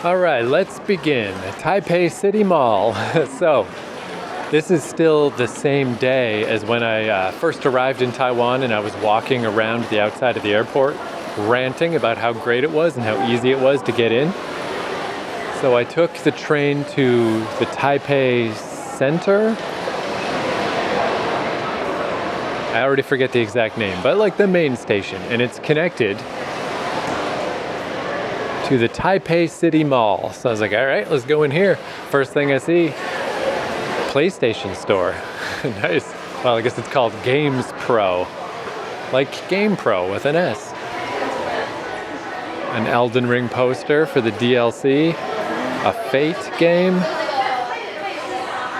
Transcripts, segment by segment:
All right, let's begin. Taipei City Mall. So, this is still the same day as when I first arrived in Taiwan and I was walking around the outside of the airport ranting about how great it was and how easy it was to get in. So I took the train to the Taipei Center. I already forget the exact name, but like the main station, and it's connected to the Taipei City Mall. So I was like, all right, let's go in here. First thing I see, PlayStation store. Nice. Well, I guess it's called Games Pro. Like Game Pro with an S. An Elden Ring poster for the DLC. A Fate game.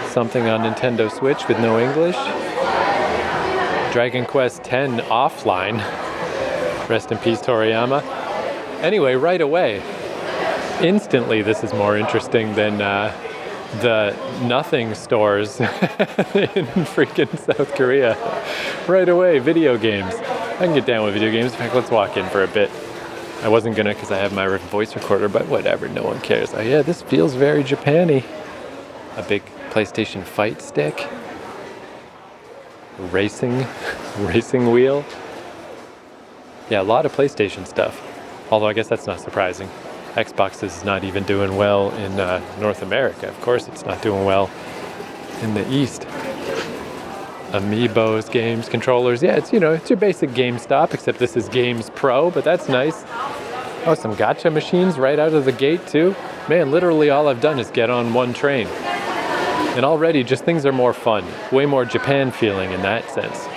Something on Nintendo Switch with no English. Dragon Quest X offline. Rest in peace, Toriyama. Anyway, right away, instantly this is more interesting than the nothing stores in freaking South Korea. Right away, video games. I can get down with video games. In fact, let's walk in for a bit. I wasn't gonna because I have my voice recorder, but whatever, no one cares. Oh yeah, this feels very Japan-y. A big PlayStation fight stick. Racing wheel. Yeah, a lot of PlayStation stuff. Although I guess that's not surprising. Xbox is not even doing well in North America. Of course it's not doing well in the East. Amiibos, games, controllers. Yeah, it's it's your basic GameStop, except this is Games Pro, but that's nice. Oh, some gacha machines right out of the gate too. Man, literally all I've done is get on one train. And already just things are more fun. Way more Japan feeling in that sense.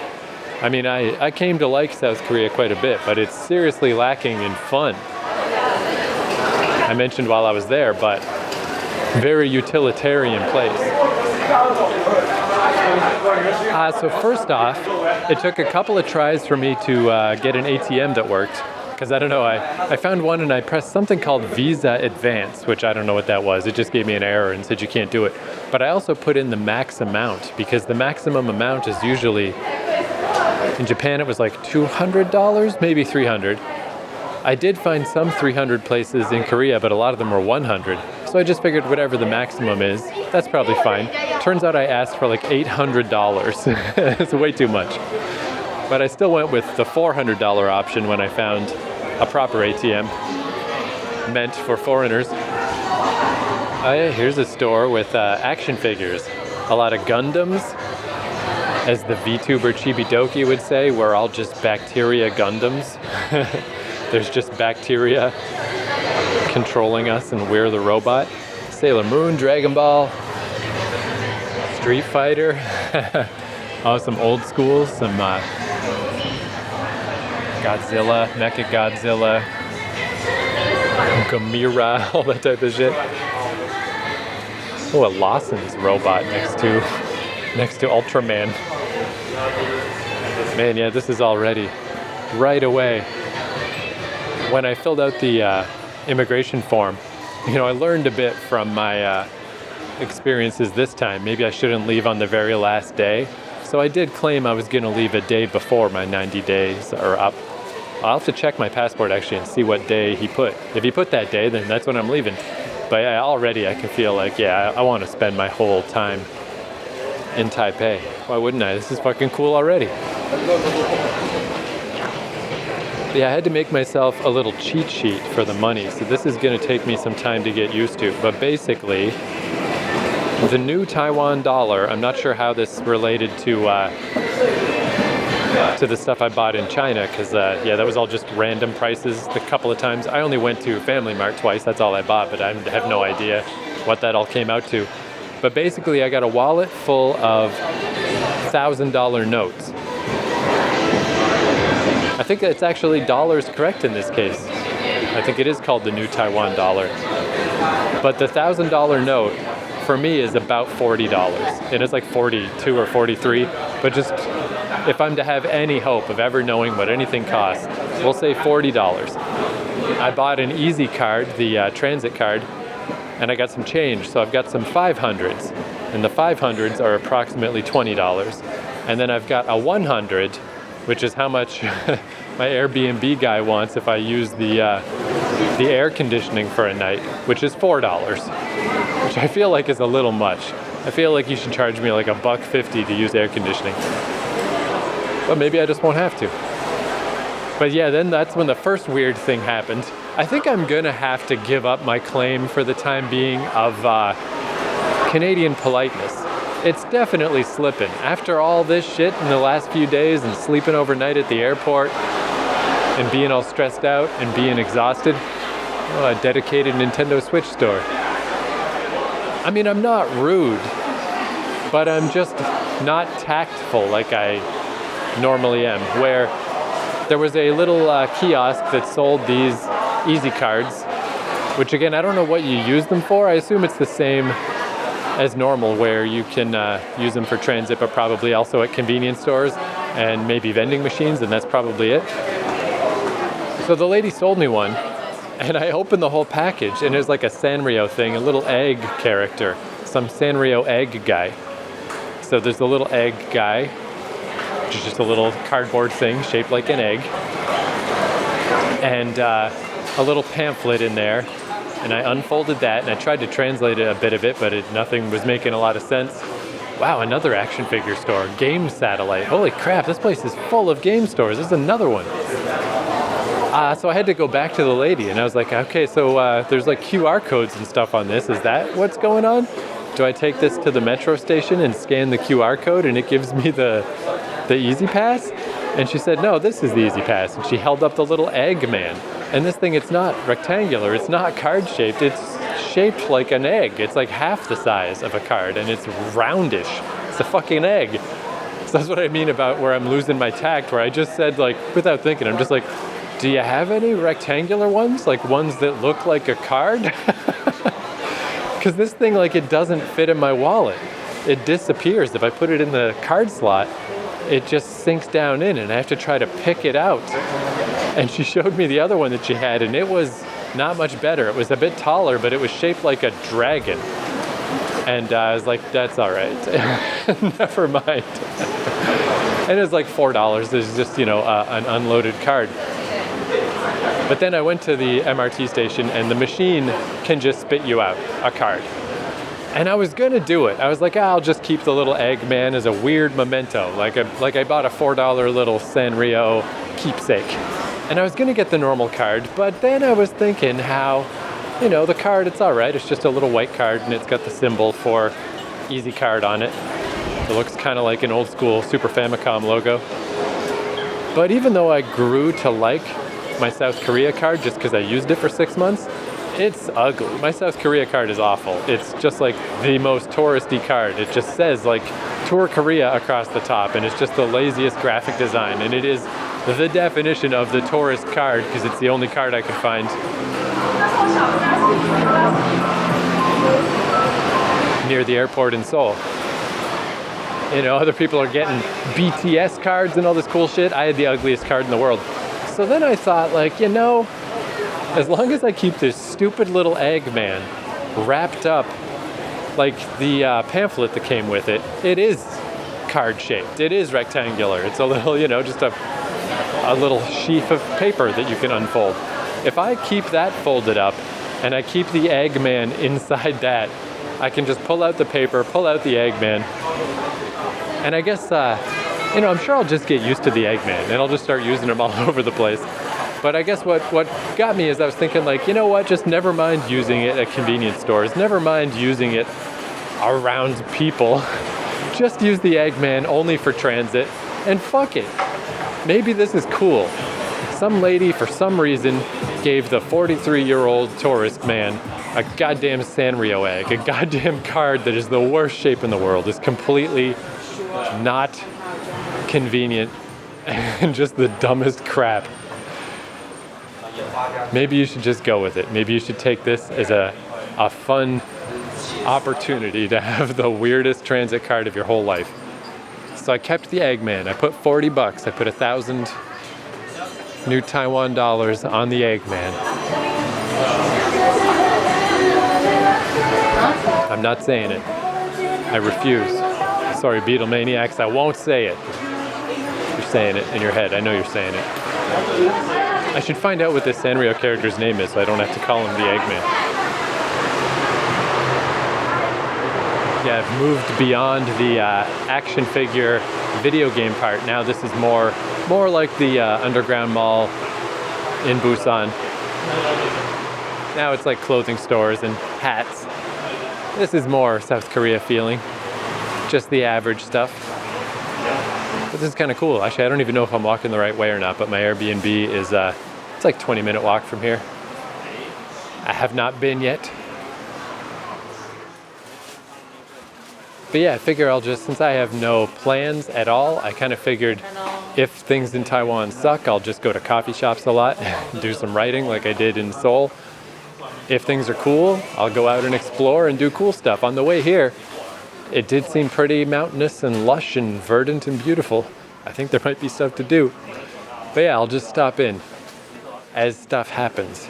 I mean, I came to like South Korea quite a bit, but it's seriously lacking in fun. I mentioned while I was there, but very utilitarian place. So first off, it took a couple of tries for me to get an ATM that worked. Because I don't know, I found one and I pressed something called Visa Advance, which I don't know what that was. It just gave me an error and said you can't do it. But I also put in the max amount, because the maximum amount is usually, in Japan it was like $200, maybe $300. I did find some 300 places in Korea, but a lot of them were 100. So I just figured whatever the maximum is, that's probably fine. Turns out I asked for like $800. It's way too much. But I still went with the $400 option when I found a proper ATM meant for foreigners. Oh yeah, here's a store with action figures. A lot of Gundams. As the VTuber Chibidoki would say, we're all just bacteria Gundams. There's just bacteria controlling us and we're the robot. Sailor Moon, Dragon Ball, Street Fighter. Oh, some old schools, some Godzilla, Mecha Godzilla, Gamera, all that type of shit. Oh, a Lawson's robot next to Ultraman. Man, yeah, this is already right away. When I filled out the immigration form, I learned a bit from my experiences this time. Maybe I shouldn't leave on the very last day. So I did claim I was going to leave a day before my 90 days are up. I'll have to check my passport actually and see what day he put. If he put that day, then that's when I'm leaving. But yeah, already I can feel like, I want to spend my whole time in Taipei. Why wouldn't I? This is fucking cool already. Yeah, I had to make myself a little cheat sheet for the money. So this is going to take me some time to get used to. But basically, the new Taiwan dollar, I'm not sure how this related to the stuff I bought in China, because that was all just random prices a couple of times. I only went to Family Mart twice, that's all I bought, but I have no idea what that all came out to. But basically I got a wallet full of $1,000 notes. I think it's actually dollars correct in this case. I think it is called the new Taiwan dollar. But the $1,000 note for me is about $40. It is like 42 or 43, but just if I'm to have any hope of ever knowing what anything costs, we'll say $40. I bought an Easy card, the transit card, and I got some change, so I've got some 500s, and the 500s are approximately $20. And then I've got a 100, which is how much my Airbnb guy wants if I use the the air conditioning for a night, which is $4, which I feel like is a little much. I feel like you should charge me like $1.50 to use air conditioning. But maybe I just won't have to. But yeah, then that's when the first weird thing happened. I think I'm gonna have to give up my claim for the time being of Canadian politeness. It's definitely slipping. After all this shit in the last few days and sleeping overnight at the airport and being all stressed out and being exhausted, a dedicated Nintendo Switch store. I mean, I'm not rude, but I'm just not tactful like I normally am, where there was a little kiosk that sold these Easy cards, which again, I don't know what you use them for. I assume it's the same as normal, where you can use them for transit, but probably also at convenience stores and maybe vending machines, and that's probably it. So the lady sold me one, and I opened the whole package, and there's like a Sanrio thing, a little egg character, some Sanrio egg guy. So there's a little egg guy, which is just a little cardboard thing shaped like an egg, and a little pamphlet in there. And I unfolded that, and I tried to translate a bit of it, but nothing was making a lot of sense. Wow, another action figure store, Game Satellite. Holy crap, this place is full of game stores. There's another one. So I had to go back to the lady, and I was like, okay, so there's like QR codes and stuff on this. Is that what's going on? Do I take this to the metro station and scan the QR code, and it gives me the Easy Pass? And she said, no, this is the Easy Pass. And she held up the little egg man. And this thing, it's not rectangular, it's not card shaped, it's shaped like an egg. It's like half the size of a card, and it's roundish. It's a fucking egg. So that's what I mean about where I'm losing my tact, where I just said, like, without thinking, I'm just like, do you have any rectangular ones? Like ones that look like a card? Because this thing, like, it doesn't fit in my wallet. It disappears. If I put it in the card slot, it just sinks down in, and I have to try to pick it out. And she showed me the other one that she had, and it was not much better. It was a bit taller, but it was shaped like a dragon. And I was like, that's all right. Never mind. And it was like $4. It's just, an unloaded card. But then I went to the MRT station, and the machine can just spit you out a card. And I was gonna do it. I was like, I'll just keep the little egg man as a weird memento. Like I bought a $4 little Sanrio keepsake. And I was gonna get the normal card, but then I was thinking how, the card, it's all right. It's just a little white card, and it's got the symbol for Easy Card on it. It looks kind of like an old school Super Famicom logo. But even though I grew to like my South Korea card just because I used it for 6 months, it's ugly. My South Korea card is awful. It's just like the most touristy card. It just says like Tour Korea across the top, and it's just the laziest graphic design. And it is the definition of the tourist card because it's the only card I could find near the airport in Seoul. Other people are getting BTS cards and all this cool shit. I had the ugliest card in the world. So then I thought, like, as long as I keep this stupid little egg man wrapped up like the pamphlet that came with it, it is card shaped. It is rectangular. It's a little, just a little sheaf of paper that you can unfold. If I keep that folded up and I keep the egg man inside that, I can just pull out the paper, pull out the egg man, and I guess, I'm sure I'll just get used to the egg man and I'll just start using them all over the place. But I guess what got me is I was thinking, like, just never mind using it at convenience stores. Never mind using it around people. Just use the Eggman only for transit, and fuck it. Maybe this is cool. Some lady, for some reason, gave the 43-year-old tourist man a goddamn Sanrio egg, a goddamn card that is the worst shape in the world, is completely not convenient, and just the dumbest crap. Maybe you should just go with it. Maybe you should take this as a fun opportunity to have the weirdest transit card of your whole life. So I kept the Eggman. I put $40. I put 1,000 new Taiwan dollars on the Eggman. I'm not saying it. I refuse. Sorry, Beatlemaniacs, I won't say it. You're saying it in your head. I know you're saying it. I should find out what this Sanrio character's name is so I don't have to call him the Eggman. Yeah, I've moved beyond the action figure video game part. Now this is more like the underground mall in Busan. Now it's like clothing stores and hats. This is more South Korea feeling. Just the average stuff. But this is kind of cool. Actually, I don't even know if I'm walking the right way or not, but my Airbnb is, it's like 20-minute walk from here. I have not been yet. But yeah, I figure I'll just, since I have no plans at all, I kind of figured if things in Taiwan suck, I'll just go to coffee shops a lot, do some writing like I did in Seoul. If things are cool, I'll go out and explore and do cool stuff. On the way here, it did seem pretty mountainous and lush and verdant and beautiful. I think there might be stuff to do. But yeah, I'll just stop in as stuff happens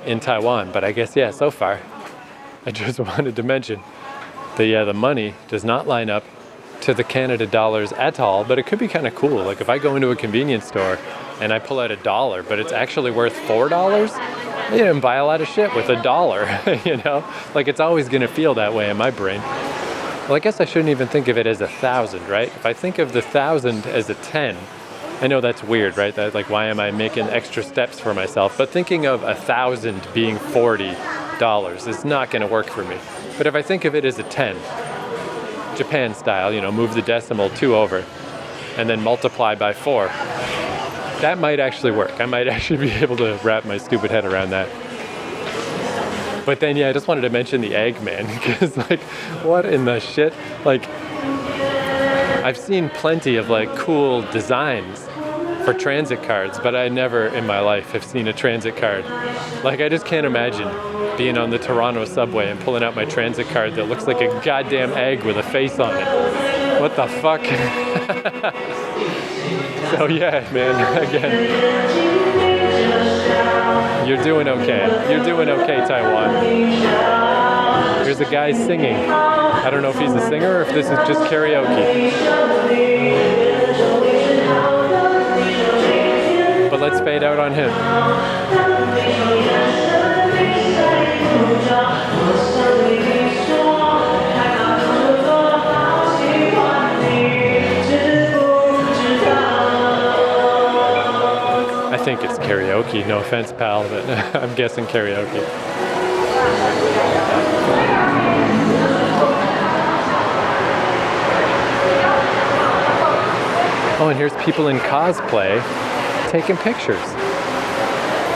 in Taiwan. But I guess, yeah, so far, I just wanted to mention that, yeah, the money does not line up to the Canada dollars at all, but it could be kind of cool. Like if I go into a convenience store and I pull out $1, but it's actually worth $4, you know, and buy a lot of shit with $1, you know? Like it's always gonna feel that way in my brain. Well, I guess I shouldn't even think of it as 1,000, right? If I think of the 1,000 as a 10, I know that's weird, right? That, like, why am I making extra steps for myself? But thinking of 1,000 being $40 is not gonna work for me. But if I think of it as a 10, Japan style, you know, move the decimal 2 over and then multiply by 4, that might actually work. I might actually be able to wrap my stupid head around that. But then, yeah, I just wanted to mention the Eggman, because, like, what in the shit? Like, I've seen plenty of, like, cool designs for transit cards, but I never in my life have seen a transit card. Like, I just can't imagine being on the Toronto subway and pulling out my transit card that looks like a goddamn egg with a face on it. What the fuck? So yeah, man, again, you're doing okay. You're doing okay, Taiwan. Here's a guy singing. I don't know if he's a singer or if this is just karaoke. But let's fade out on him. I think it's karaoke. No offense, pal, but I'm guessing karaoke. Oh, and here's people in cosplay taking pictures.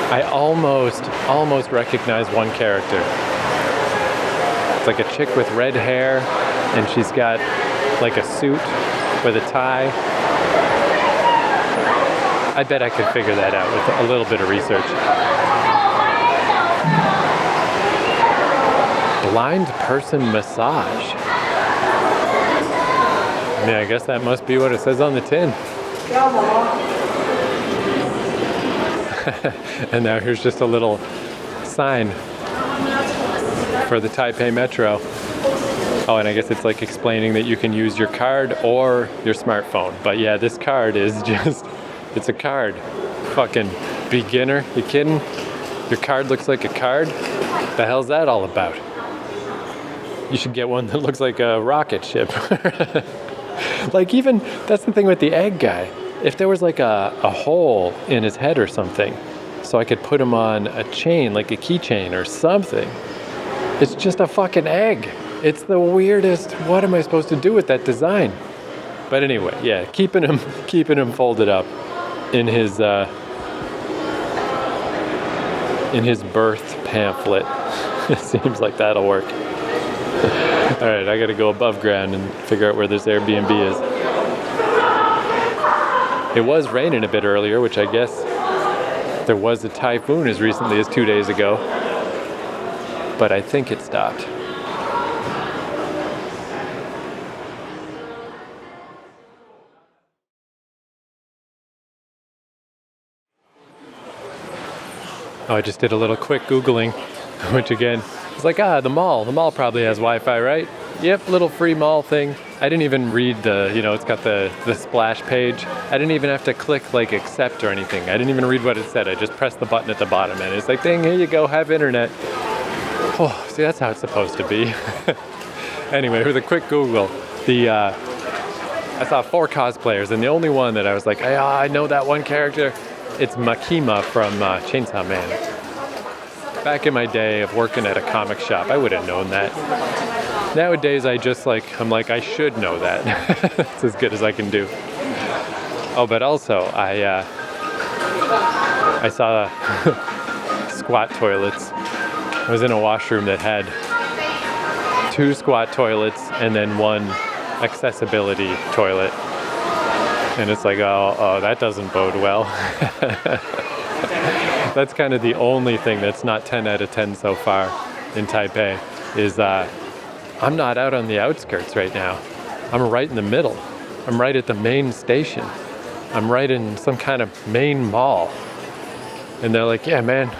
I almost recognize one character. It's like a chick with red hair, and she's got like a suit with a tie. I bet I could figure that out with a little bit of research. Blind person massage. I mean, I guess that must be what it says on the tin. And now here's just a little sign for the Taipei Metro. Oh, and I guess it's like explaining that you can use your card or your smartphone. But yeah, this card is just, it's a card. Fucking beginner, you kidding? Your card looks like a card? The hell's that all about? You should get one that looks like a rocket ship. Like even, that's the thing with the egg guy. If there was like a hole in his head or something, so I could put him on a chain, like a keychain or something. It's just a fucking egg. It's the weirdest, what am I supposed to do with that design? But anyway, yeah, keeping him folded up in his birth pamphlet. It seems like that'll work. All right, I gotta go above ground and figure out where this Airbnb is. It was raining a bit earlier, which I guess there was a typhoon as recently as 2 days ago, but I think it stopped. Oh, I just did a little quick Googling, which again, it's like, the mall. The mall probably has Wi-Fi, right? Yep, little free mall thing. I didn't even read the, it's got the splash page. I didn't even have to click like accept or anything. I didn't even read what it said. I just pressed the button at the bottom and it's like, ding, here you go, have internet. Oh, see, that's how it's supposed to be. Anyway, with a quick Google, I saw 4 cosplayers, and the only one that I was like, I know that one character, it's Makima from Chainsaw Man. Back in my day of working at a comic shop, I would have known that. Nowadays, I'm like, I should know that. It's as good as I can do. Oh, but also, I saw squat toilets. I was in a washroom that had 2 squat toilets and then 1 accessibility toilet. And it's like, oh, that doesn't bode well. That's kind of the only thing that's not 10 out of 10 so far in Taipei is I'm not out on the outskirts right now. I'm right in the middle. I'm right at the main station. I'm right in some kind of main mall. And they're like, yeah, man,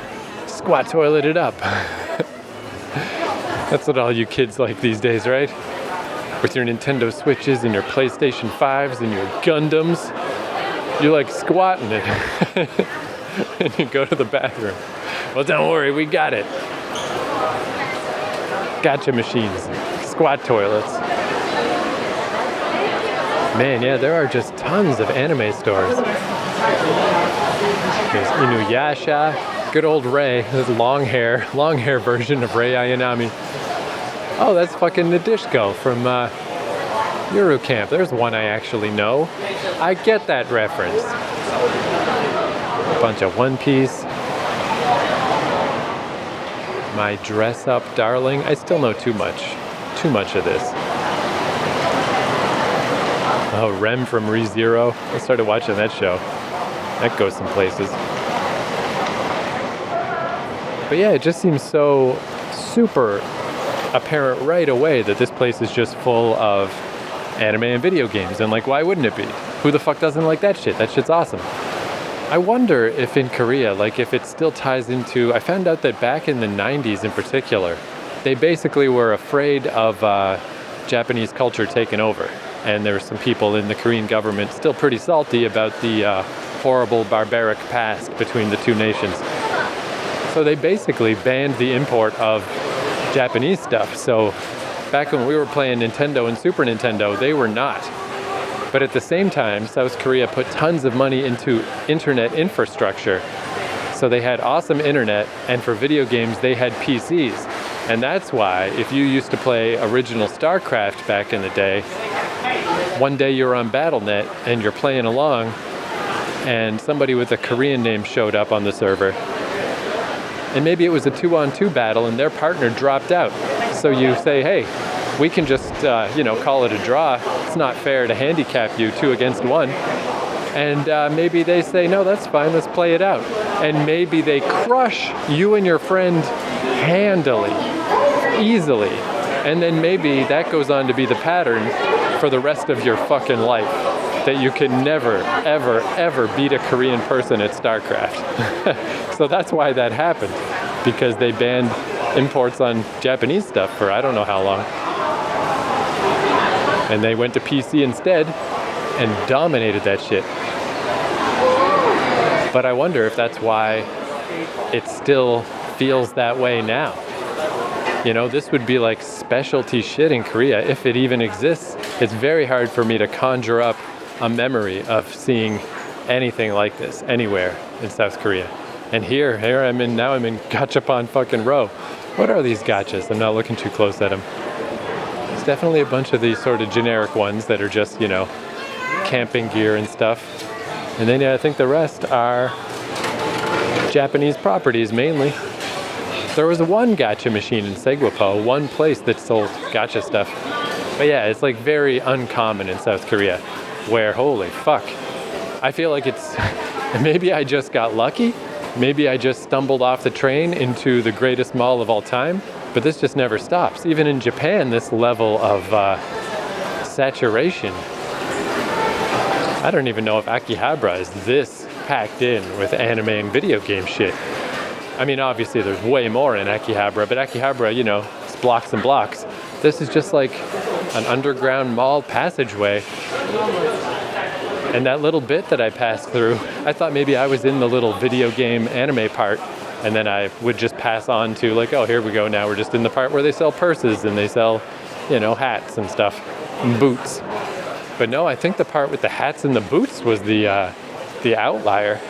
squat toilet it up. That's what all you kids like these days, right? With your Nintendo Switches and your PlayStation 5s and your Gundams. You like squatting it. And you go to the bathroom. Well, don't worry, we got it. Gotcha machines, squat toilets. Man, yeah, there are just tons of anime stores. There's Inuyasha, good old Rei, this long hair version of Rei Ayanami. Oh, that's fucking Nadishko from Yuru Camp. There's one I actually know. I get that reference. A bunch of One Piece. My Dress Up Darling. I still know too much of this. Oh, Rem from ReZero. I started watching that show. That goes some places. But yeah, it just seems so super apparent right away that this place is just full of anime and video games. And like, why wouldn't it be? Who the fuck doesn't like that shit? That shit's awesome. I wonder if in Korea, like if it still ties into, I found out that back in the 90s in particular, they basically were afraid of Japanese culture taking over. And there were some people in the Korean government still pretty salty about the horrible barbaric past between the two nations. So they basically banned the import of Japanese stuff. So back when we were playing Nintendo and Super Nintendo, they were not. But at the same time, South Korea put tons of money into internet infrastructure. So they had awesome internet, and for video games, they had PCs. And that's why, if you used to play original StarCraft back in the day, one day you're on BattleNet and you're playing along, and somebody with a Korean name showed up on the server. And maybe it was a 2-on-2 battle and their partner dropped out. So you say, hey, we can just, call it a draw. It's not fair to handicap you 2 against 1. And maybe they say, no, that's fine, let's play it out. And maybe they crush you and your friend handily, easily. And then maybe that goes on to be the pattern for the rest of your fucking life. That you can never, ever, ever beat a Korean person at StarCraft. So that's why that happened. Because they banned imports on Japanese stuff for I don't know how long. And they went to PC instead and dominated that shit. But I wonder if that's why it still feels that way now. You know, this would be like specialty shit in Korea, if it even exists. It's very hard for me to conjure up a memory of seeing anything like this anywhere in South Korea. And here I'm in Gachapon fucking row. What are these gachas? I'm not looking too close at them. It's definitely a bunch of these sort of generic ones that are just, camping gear and stuff. And then I think the rest are Japanese properties mainly. There was one gacha machine in Segwapo, one place that sold gacha stuff. But yeah, it's like very uncommon in South Korea, where holy fuck. I feel like it's, maybe I just got lucky. Maybe I just stumbled off the train into the greatest mall of all time, but this just never stops. Even in Japan, this level of saturation. I don't even know if Akihabara is this packed in with anime and video game shit. I mean, obviously there's way more in Akihabara, but Akihabara, you know, it's blocks and blocks. This is just like an underground mall passageway. And that little bit that I passed through, I thought maybe I was in the little video game anime part, and then I would just pass on to like, oh, here we go, now we're just in the part where they sell purses and they sell, you know, hats and stuff, and boots. But no, I think the part with the hats and the boots was the outlier.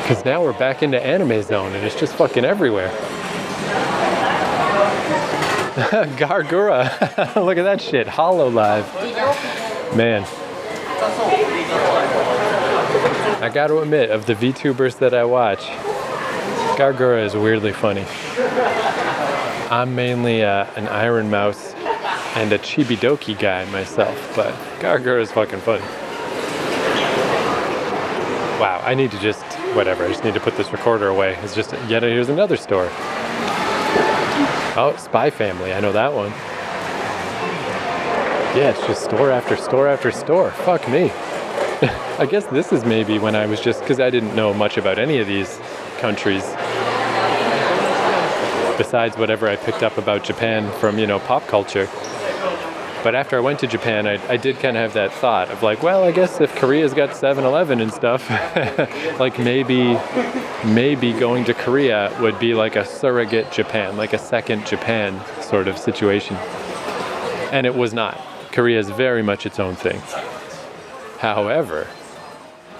Because now we're back into anime zone and it's just fucking everywhere. Gargura. Look at that shit. Hololive. Man. I gotta admit, of the VTubers that I watch, Gargura is weirdly funny. I'm mainly an Iron Mouse and a Chibidoki guy myself, but Gargura is fucking funny. Wow, I need to just, whatever, I just need to put this recorder away. It's just, yet here's another store. Oh, Spy Family, I know that one. Yeah, it's just store after store after store. Fuck me. I guess this is maybe when I was just, because I didn't know much about any of these countries. Besides whatever I picked up about Japan from, you know, pop culture. But after I went to Japan, I did kind of have that thought of like, well, I guess if Korea's got 7-Eleven and stuff, like maybe going to Korea would be like a surrogate Japan, like a second Japan sort of situation. And it was not. Korea is very much its own thing. However,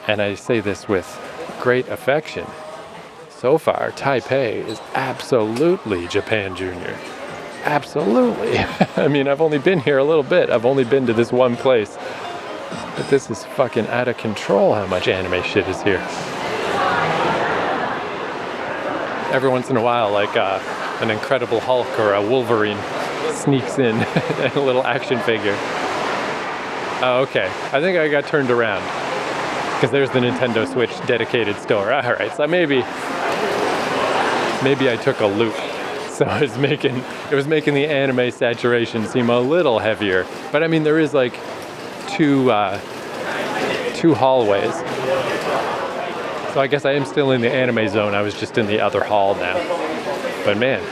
and I say this with great affection, so far, Taipei is absolutely Japan Junior. Absolutely. I mean, I've only been here a little bit. I've only been to this one place. But this is fucking out of control how much anime shit is here. Every once in a while, like an Incredible Hulk or a Wolverine sneaks in and a little action figure. Oh, okay. I think I got turned around. Because there's the Nintendo Switch dedicated store. Alright, so maybe I took a loop. So it was making the anime saturation seem a little heavier. But I mean, there is like two hallways. So I guess I am still in the anime zone. I was just in the other hall now. But man.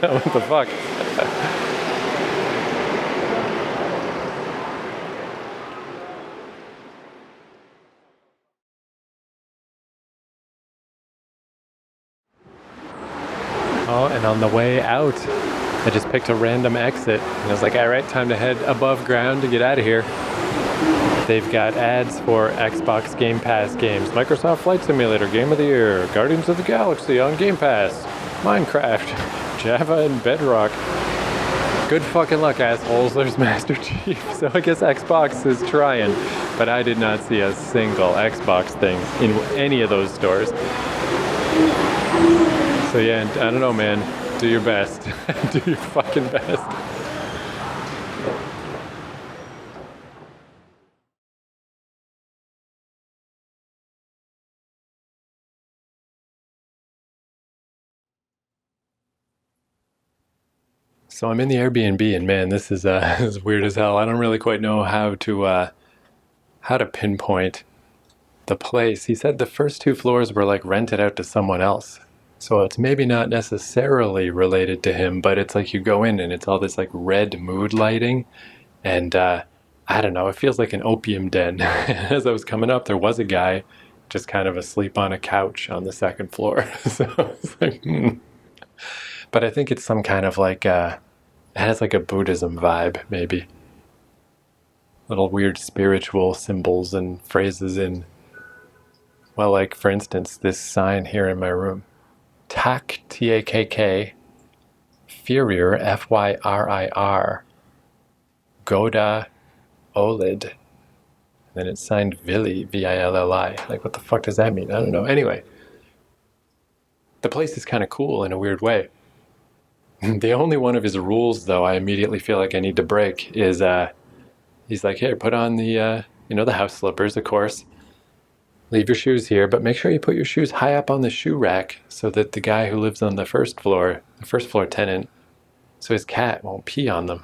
What the fuck? Oh, and on the way out, I just picked a random exit. And I was like, all right, time to head above ground to get out of here. They've got ads for Xbox Game Pass games. Microsoft Flight Simulator, Game of the Year. Guardians of the Galaxy on Game Pass. Minecraft. Java and Bedrock. Good fucking luck, assholes. There's Master Chief. So I guess Xbox is trying. But I did not see a single Xbox thing in any of those stores. So yeah, I don't know, man. Do your best. Do your fucking best. So I'm in the Airbnb, and man, this is weird as hell. I don't really quite know how to pinpoint the place. He said the first 2 floors were like rented out to someone else. So it's maybe not necessarily related to him, but it's like you go in and it's all this like red mood lighting. And I don't know, it feels like an opium den. As I was coming up, there was a guy just kind of asleep on a couch on the 2nd floor. So it's like, But I think it's some kind of like, it has like a Buddhism vibe, maybe. Little weird spiritual symbols and phrases in, well, like for instance, this sign here in my room. Tak, T-A-K-K, Fyrir, F-Y-R-I-R, Goda, OLED. And then it's signed Villi, V-I-L-L-I. Like, what the fuck does that mean? I don't know. Anyway, the place is kind of cool in a weird way. The only one of his rules, though, I immediately feel like I need to break is, he's like, here, put on the, the house slippers, of course. Leave your shoes here, but make sure you put your shoes high up on the shoe rack so that the guy who lives on the first floor tenant, so his cat won't pee on them.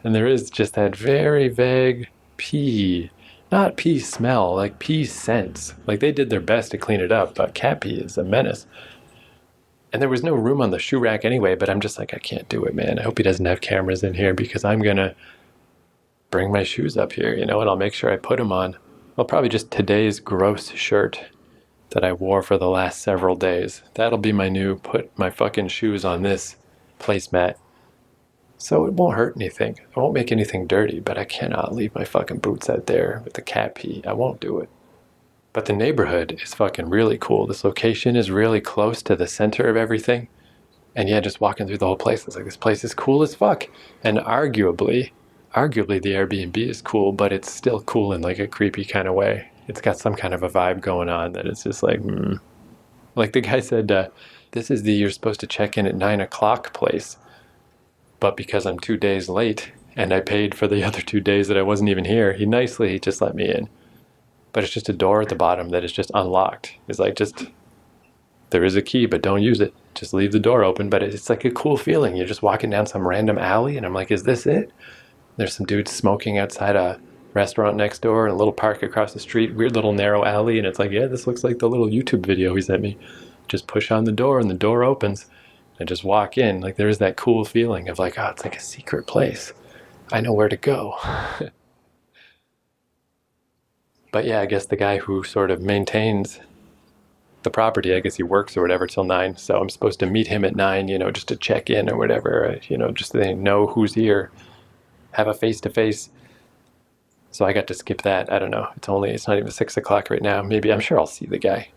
And there is just that very vague pee Not pee smell, like pee scents. Like they did their best to clean it up, but cat pee is a menace. And there was no room on the shoe rack anyway, but I'm just like, I can't do it, man. I hope he doesn't have cameras in here because I'm gonna bring my shoes up here, and I'll make sure I put them on. Well, probably just today's gross shirt that I wore for the last several days. That'll be my new put my fucking shoes on this placemat. So it won't hurt anything. I won't make anything dirty, but I cannot leave my fucking boots out there with the cat pee. I won't do it. But the neighborhood is fucking really cool. This location is really close to the center of everything. And yeah, just walking through the whole place, it's like, this place is cool as fuck. And arguably the Airbnb is cool, but it's still cool in like a creepy kind of way. It's got some kind of a vibe going on that it's just like, Like the guy said, this is the you're supposed to check in at 9 o'clock place. But because I'm 2 days late and I paid for the other 2 days that I wasn't even here, he nicely just let me in. But it's just a door at the bottom that is just unlocked. It's like, there is a key, but don't use it. Just leave the door open. But it's like a cool feeling. You're just walking down some random alley, and I'm like, is this it? There's some dudes smoking outside a restaurant next door and a little park across the street, weird little narrow alley. And it's like, yeah, this looks like the little YouTube video he sent me. Just push on the door, and the door opens. And just walk in. Like, there is that cool feeling of like, oh, it's like a secret place. I know where to go. But yeah, I guess the guy who sort of maintains the property, I guess he works or whatever till 9. So I'm supposed to meet him at 9, just to check in or whatever, just so they know who's here, have a face-to-face. So I got to skip that. I don't know. It's not even 6 o'clock right now. Maybe, I'm sure I'll see the guy.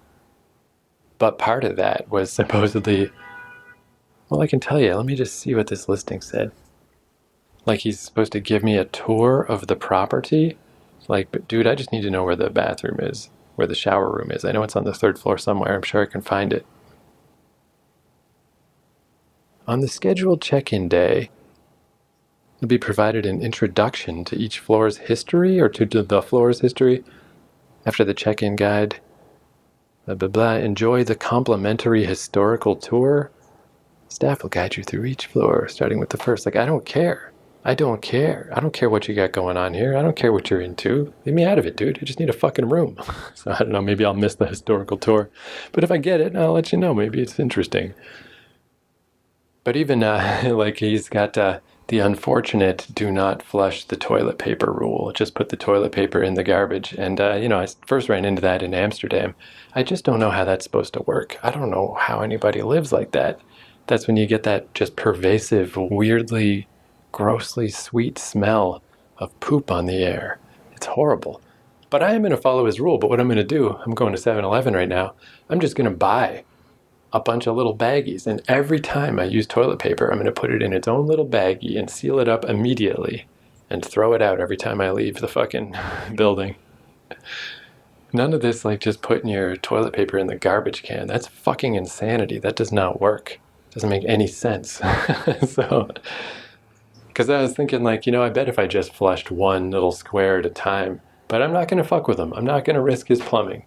But part of that was supposedly, well, I can tell you, let me just see what this listing said. Like, he's supposed to give me a tour of the property. Like, but dude, I just need to know where the bathroom is, where the shower room is. I know it's on the 3rd floor somewhere. I'm sure I can find it. On the scheduled check-in day, you'll be provided an introduction to each floor's history, or to the floor's history. After the check-in guide, blah, blah, blah. Enjoy the complimentary historical tour. Staff will guide you through each floor, starting with the first. Like, I don't care. I don't care what you got going on here. I don't care what you're into. Leave me out of it, dude. I just need a fucking room. So I don't know, maybe I'll miss the historical tour. But if I get it, I'll let you know. Maybe it's interesting. But even, like, he's got the unfortunate do not flush the toilet paper rule. Just put the toilet paper in the garbage. And, I first ran into that in Amsterdam. I just don't know how that's supposed to work. I don't know how anybody lives like that. That's when you get that just pervasive, weirdly, grossly sweet smell of poop on the air. It's horrible. But I am going to follow his rule. But what I'm going to do, I'm going to 7-Eleven right now. I'm just going to buy a bunch of little baggies. And every time I use toilet paper, I'm going to put it in its own little baggie and seal it up immediately and throw it out every time I leave the fucking building. None of this, like, just putting your toilet paper in the garbage can. That's fucking insanity. That does not work. Doesn't make any sense. So, because I was thinking, like, I bet if I just flushed one little square at a time, but I'm not going to fuck with him. I'm not going to risk his plumbing.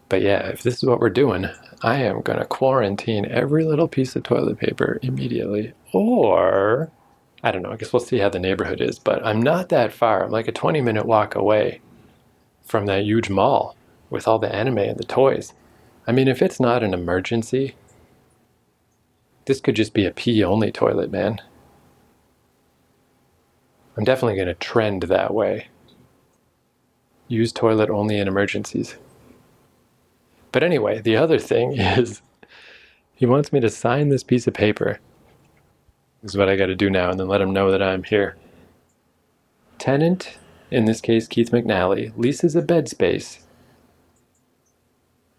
But yeah, if this is what we're doing, I am going to quarantine every little piece of toilet paper immediately. Or, I don't know, I guess we'll see how the neighborhood is, but I'm not that far. I'm like a 20-minute walk away from that huge mall with all the anime and the toys. I mean, if it's not an emergency, this could just be a pee-only toilet, man. I'm definitely going to trend that way. Use toilet only in emergencies. But anyway, the other thing is, he wants me to sign this piece of paper. This is what I got to do now, and then let him know that I'm here. Tenant, in this case Keith McNally, leases a bed space,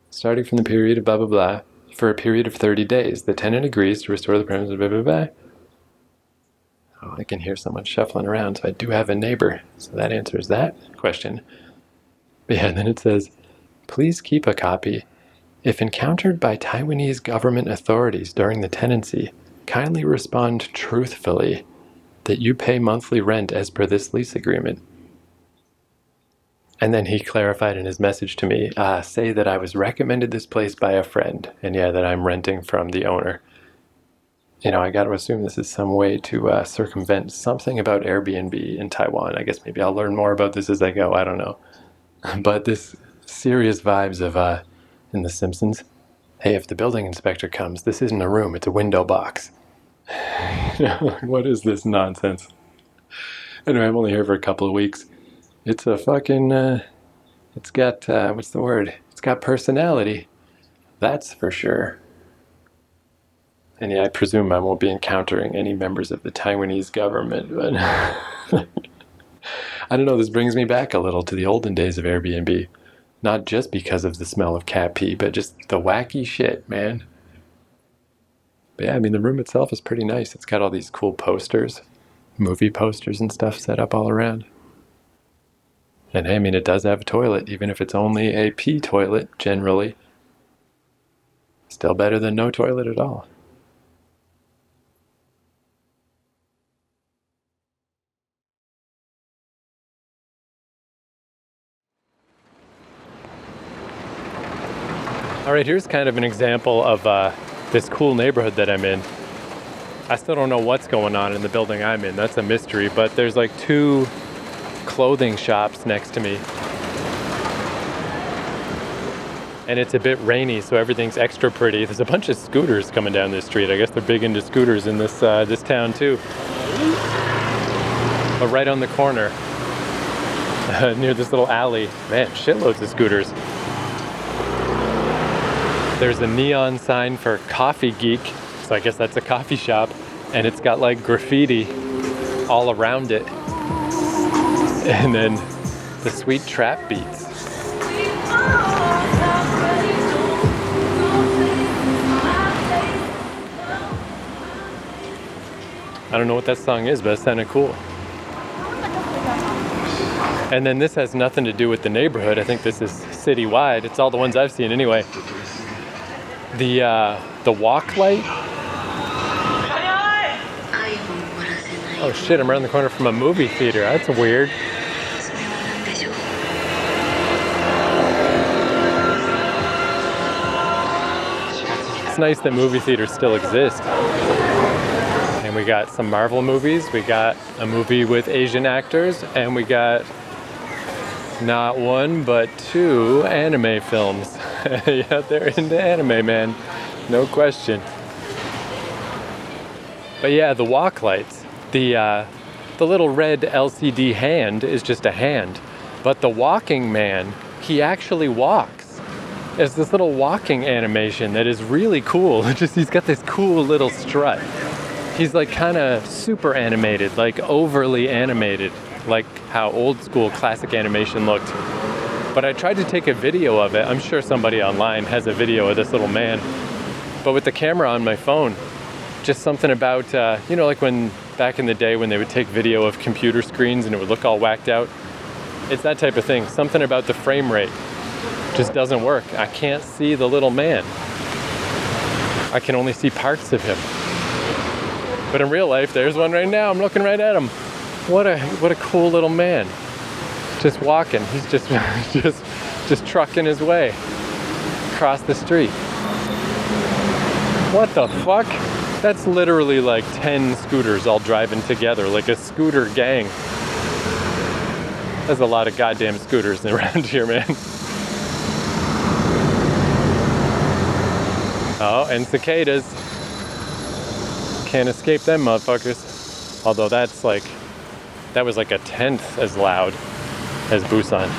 starting from the period of blah, blah, blah, for a period of 30 days. The tenant agrees to restore the premises, blah, blah, blah. Oh, I can hear someone shuffling around, so I do have a neighbor. So that answers that question. But yeah, then it says, please keep a copy. If encountered by Taiwanese government authorities during the tenancy, kindly respond truthfully that you pay monthly rent as per this lease agreement. And then he clarified in his message to me, say that I was recommended this place by a friend, and yeah, that I'm renting from the owner. I got to assume this is some way to circumvent something about Airbnb in Taiwan. I guess maybe I'll learn more about this as I go. I don't know. But this serious vibes of in The Simpsons. Hey, if the building inspector comes, this isn't a room, it's a window box. What is this nonsense? Anyway, I'm only here for a couple of weeks. It's a fucking, it's got, what's the word? It's got personality. That's for sure. And yeah, I presume I won't be encountering any members of the Taiwanese government, but I don't know, this brings me back a little to the olden days of Airbnb. Not just because of the smell of cat pee, but just the wacky shit, man. But yeah, I mean, the room itself is pretty nice. It's got all these cool posters, movie posters and stuff set up all around. And hey, I mean, it does have a toilet, even if it's only a pee toilet, generally. Still better than no toilet at all. All right, here's kind of an example of this cool neighborhood that I'm in. I still don't know what's going on in the building I'm in. That's a mystery, but there's like 2 clothing shops next to me. And it's a bit rainy, so everything's extra pretty. There's a bunch of scooters coming down this street. I guess they're big into scooters in this town too. But right on the corner, near this little alley, man, shitloads of scooters. There's a neon sign for Coffee Geek, so I guess that's a coffee shop, and it's got like graffiti all around it. And then the sweet trap beats. I don't know what that song is, but it sounded cool. And then this has nothing to do with the neighborhood. I think this is citywide. It's all the ones I've seen anyway. The walk light. Oh shit, I'm around the corner from a movie theater. That's weird. It's nice that movie theaters still exist. And we got some Marvel movies, we got a movie with Asian actors, and we got not 1 but 2 anime films. Yeah, they're into anime, man. No question. But yeah, the walk lights. The little red LCD hand is just a hand. But the walking man, he actually walks. It's this little walking animation that is really cool. He's got this cool little strut. He's like kind of super animated, like overly animated, like how old school classic animation looked. But I tried to take a video of it. I'm sure somebody online has a video of this little man. But with the camera on my phone, just something about, like when back in the day when they would take video of computer screens and it would look all whacked out. It's that type of thing. Something about the frame rate just doesn't work. I can't see the little man. I can only see parts of him. But in real life, there's one right now. I'm looking right at him. What a cool little man. Just walking. He's just trucking his way across the street. What the fuck? That's literally like 10 scooters all driving together, like a scooter gang. There's a lot of goddamn scooters around here, man. Oh, and cicadas. Can't escape them motherfuckers. Although that was like a 10th as loud as Busan.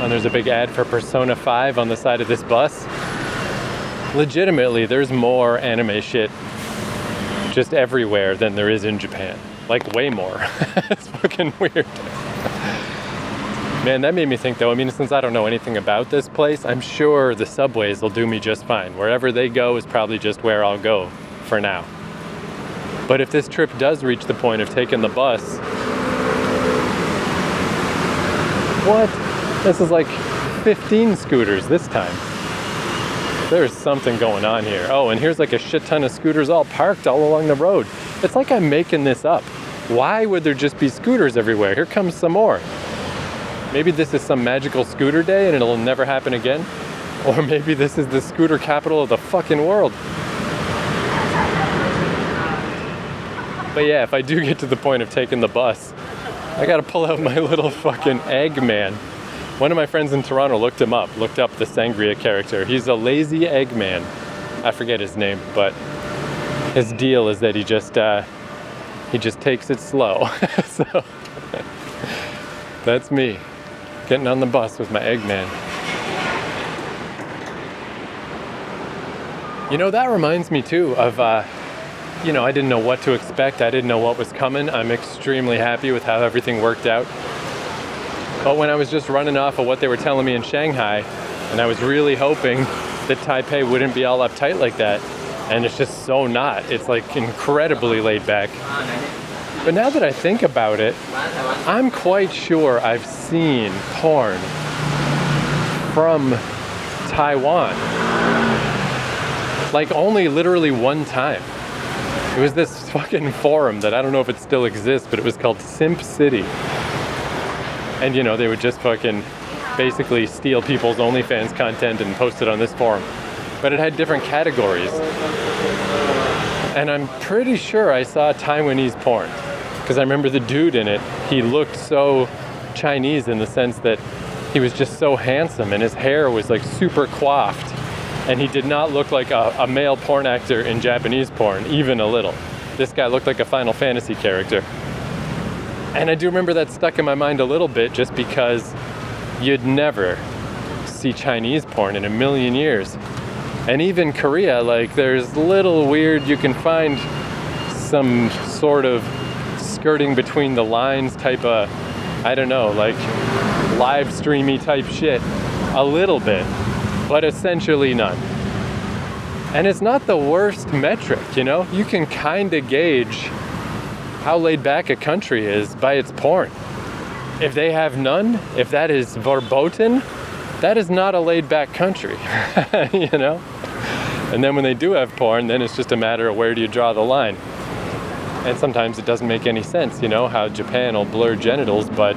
And there's a big ad for Persona 5 on the side of this bus. Legitimately, there's more anime shit just everywhere than there is in Japan. Like, way more. It's fucking weird. Man, that made me think though, I mean, since I don't know anything about this place, I'm sure the subways will do me just fine. Wherever they go is probably just where I'll go for now. But if this trip does reach the point of taking the bus, what? This is like 15 scooters this time. There's something going on here. Oh, and here's like a shit ton of scooters all parked all along the road. It's like I'm making this up. Why would there just be scooters everywhere? Here comes some more. Maybe this is some magical scooter day and it'll never happen again. Or maybe this is the scooter capital of the fucking world. But yeah, if I do get to the point of taking the bus, I gotta pull out my little fucking Eggman. One of my friends in Toronto looked up the Sangria character. He's a lazy Eggman. I forget his name, but his deal is that he just takes it slow. So that's me, getting on the bus with my Eggman. You know, that reminds me too of, I didn't know what to expect. I didn't know what was coming. I'm extremely happy with how everything worked out. But when I was just running off of what they were telling me in Shanghai, and I was really hoping that Taipei wouldn't be all uptight like that, and it's just so not. It's like incredibly laid back. But now that I think about it, I'm quite sure I've seen porn from Taiwan. Like only literally one time. It was this fucking forum that I don't know if it still exists, but it was called Simp City. And they would just fucking basically steal people's OnlyFans content and post it on this forum. But it had different categories. And I'm pretty sure I saw Taiwanese porn. Because I remember the dude in it, he looked so Chinese in the sense that he was just so handsome and his hair was like super coiffed. And he did not look like a male porn actor in Japanese porn, even a little. This guy looked like a Final Fantasy character. And I do remember that stuck in my mind a little bit just because you'd never see Chinese porn in a million years. And even Korea, like there's little weird, you can find some sort of skirting between the lines type of, I don't know, like live streamy type shit. A little bit, but essentially none. And it's not the worst metric, You can kind of gauge how laid back a country is by its porn. If they have none, if that is verboten, that is not a laid back country, And then when they do have porn, then it's just a matter of where do you draw the line. And sometimes it doesn't make any sense, how Japan will blur genitals, but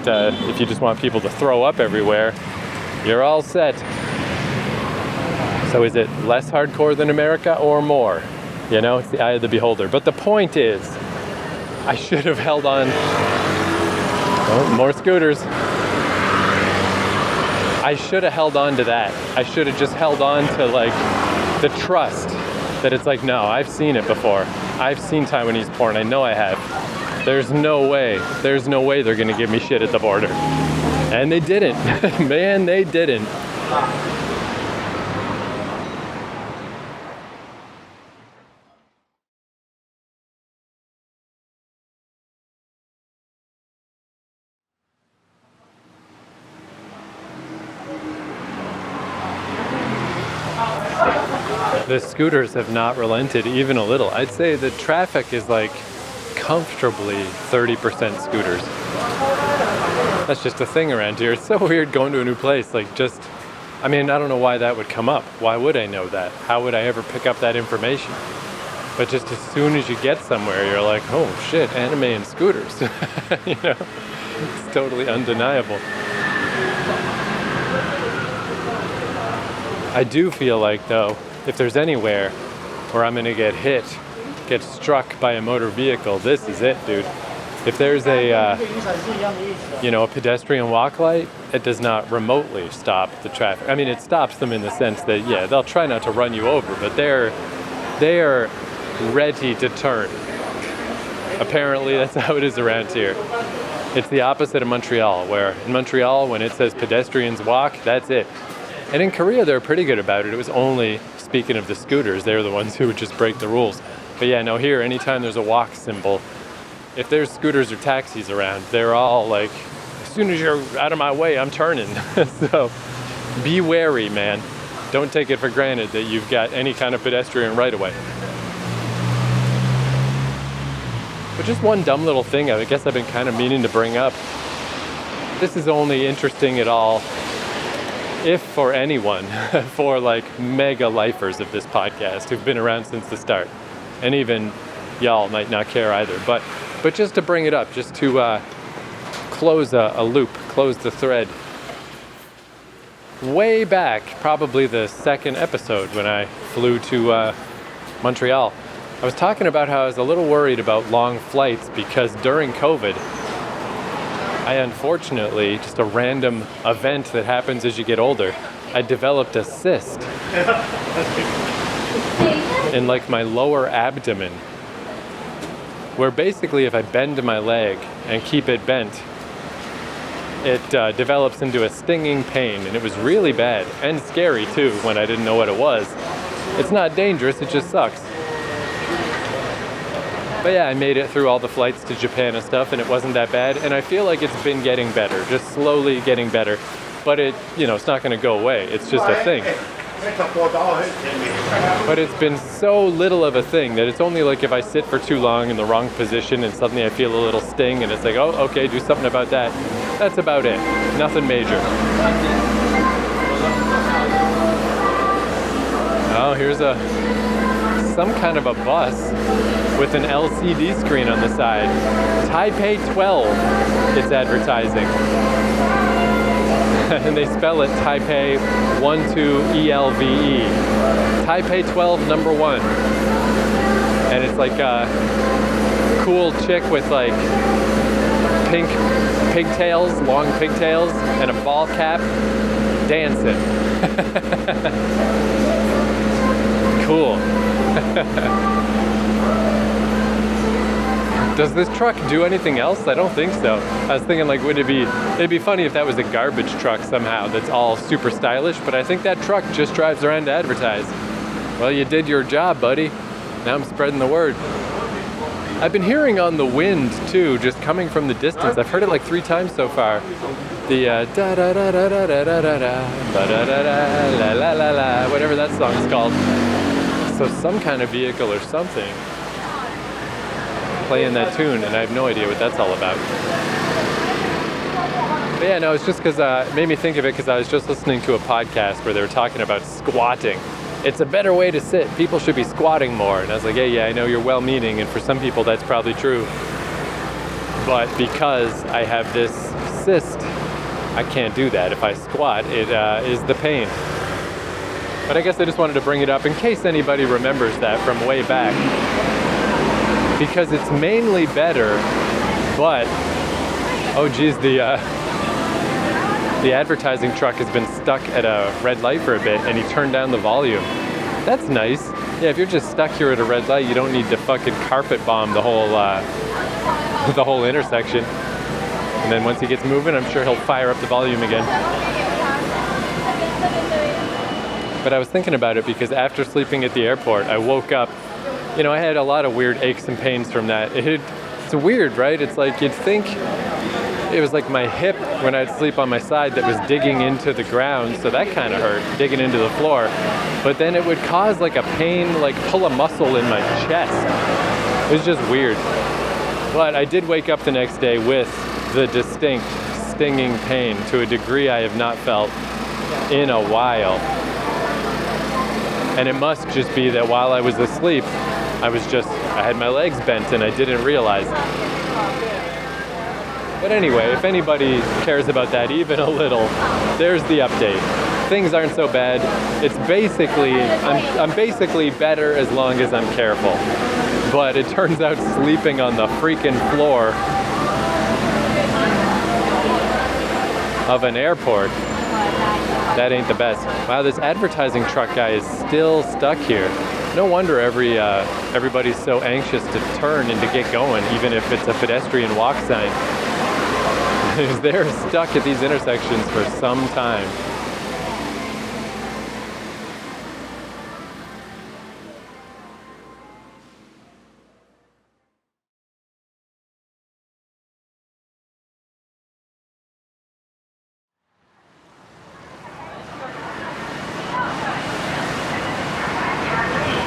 if you just want people to throw up everywhere, you're all set. So is it less hardcore than America or more? It's the eye of the beholder. But the point is, I should have held on. Oh, more scooters. I should have held on to that. I should have just held on to like the trust that it's like, no, I've seen it before. I've seen Taiwanese porn. I know I have. There's no way they're gonna give me shit at the border. And they didn't. Man, they didn't. The scooters have not relented even a little. I'd say the traffic is like comfortably 30% scooters. That's just a thing around here. It's so weird going to a new place. I don't know why that would come up. Why would I know that? How would I ever pick up that information? But just as soon as you get somewhere, you're like, oh shit, anime and scooters. It's totally undeniable. I do feel like, though, if there's anywhere where I'm gonna get struck by a motor vehicle, this is it, dude. If there's a pedestrian walk light, it does not remotely stop the traffic. I mean, it stops them in the sense that, yeah, they'll try not to run you over, but they are ready to turn. Apparently, that's how it is around here. It's the opposite of Montreal, where in Montreal, when it says pedestrians walk, that's it. And in Korea, they're pretty good about it. It was only, speaking of the scooters, they're the ones who would just break the rules. But yeah, no, here, anytime there's a walk symbol, if there's scooters or taxis around, they're all like, as soon as you're out of my way, I'm turning. So be wary, man. Don't take it for granted that you've got any kind of pedestrian right away. But just one dumb little thing I guess I've been kind of meaning to bring up. This is only interesting at all if for anyone, for like mega lifers of this podcast who've been around since the start. And even y'all might not care either. But just to bring it up, just to close a loop, close the thread. way back, probably the second episode when I flew to Montreal. I was talking about how I was a little worried about long flights because during COVID, I unfortunately, just a random event that happens as you get older, I developed a cyst in like my lower abdomen, where basically if I bend my leg and keep it bent, it develops into a stinging pain, and it was really bad and scary too when I didn't know what it was. It's not dangerous, it just sucks. But yeah, I made it through all the flights to Japan and stuff, and it wasn't that bad, and I feel like it's been getting better, just slowly getting better. But it's not going to go away, it's just a thing. But it's been so little of a thing that it's only like if I sit for too long in the wrong position and suddenly I feel a little sting and it's like, oh, okay, do something about that. That's about it. Nothing major. Oh, here's some kind of a bus with an LCD screen on the side. Taipei 12, it's advertising. And they spell it Taipei 12ELVE. Taipei 12 number 1. And it's like a cool chick with like pink pigtails, long pigtails, and a ball cap dancing. Cool. Does this truck do anything else? I don't think so. I was thinking like, it'd be funny if that was a garbage truck somehow that's all super stylish, but I think that truck just drives around to advertise. Well, you did your job, buddy. Now I'm spreading the word. I've been hearing on the wind too, just coming from the distance. I've heard it like 3 times so far. The da da da da da da da da da da da la la la la, whatever that song's called. So some kind of vehicle or something playing that tune, and I have no idea what that's all about. But yeah, no, it's just because it made me think of it because I was just listening to a podcast where they were talking about squatting. It's a better way to sit. People should be squatting more. And I was like, yeah, I know you're well-meaning, and for some people that's probably true. But because I have this cyst, I can't do that. If I squat, it is the pain. But I guess I just wanted to bring it up in case anybody remembers that from way back. Because it's mainly better, but, oh geez, the advertising truck has been stuck at a red light for a bit, and he turned down the volume. That's nice. Yeah, if you're just stuck here at a red light, you don't need to fucking carpet bomb the whole intersection. And then once he gets moving, I'm sure he'll fire up the volume again. But I was thinking about it because after sleeping at the airport, I woke up. You know, I had a lot of weird aches and pains from that. It's weird, right? It's like you'd think it was like my hip when I'd sleep on my side that was digging into the ground, so that kind of hurt, digging into the floor. But then it would cause like a pain, like pull a muscle in my chest. It was just weird. But I did wake up the next day with the distinct stinging pain to a degree I have not felt in a while. And it must just be that while I was asleep, I had my legs bent and I didn't realize it. But anyway, if anybody cares about that even a little, there's the update. Things aren't so bad. It's basically, I'm basically better as long as I'm careful. But it turns out sleeping on the freaking floor of an airport, that ain't the best. Wow, this advertising truck guy is still stuck here. No wonder everybody's so anxious to turn and to get going, even if it's a pedestrian walk sign. They're stuck at these intersections for some time.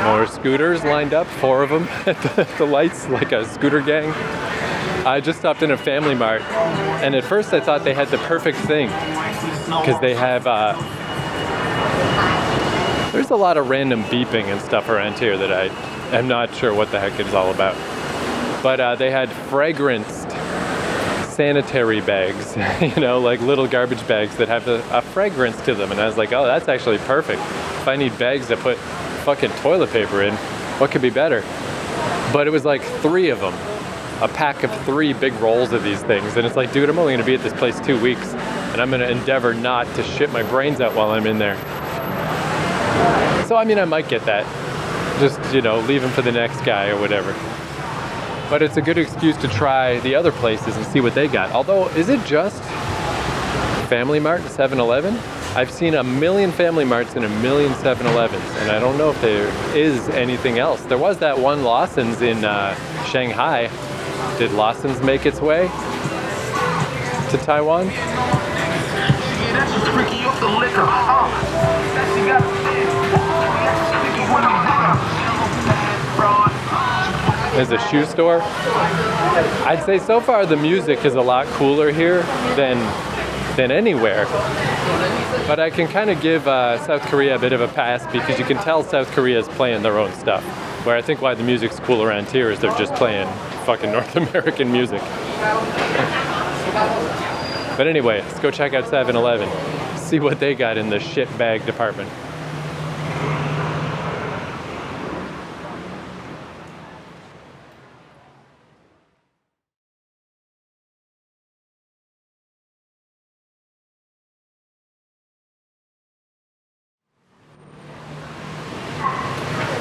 More scooters lined up, 4 of them at the lights, like a scooter gang. I just stopped in a Family Mart, and at first I thought they had the perfect thing, because they have, there's a lot of random beeping and stuff around here that I am not sure what the heck it's all about. But they had fragranced sanitary bags, like little garbage bags that have a fragrance to them. And I was like, oh, that's actually perfect. If I need bags to put fucking toilet paper in, what could be better? But it was like 3 of them, a pack of 3 big rolls of these things. And it's like, dude, I'm only gonna be at this place 2 weeks, and I'm gonna endeavor not to shit my brains out while I'm in there. So, I might get that. Just, leave them for the next guy or whatever. But it's a good excuse to try the other places and see what they got. Although, is it just Family Mart and 7-Eleven? I've seen a million Family Marts and a million 7-Elevens, and I don't know if there is anything else. There was that one Lawson's in Shanghai. Did Lawson's make its way to Taiwan? There's a shoe store. I'd say so far the music is a lot cooler here than anywhere. But I can kind of give South Korea a bit of a pass because you can tell South Korea is playing their own stuff. Where I think why the music's cool around here is they're just playing fucking North American music. But anyway, let's go check out 7-Eleven. See what they got in the shit bag department.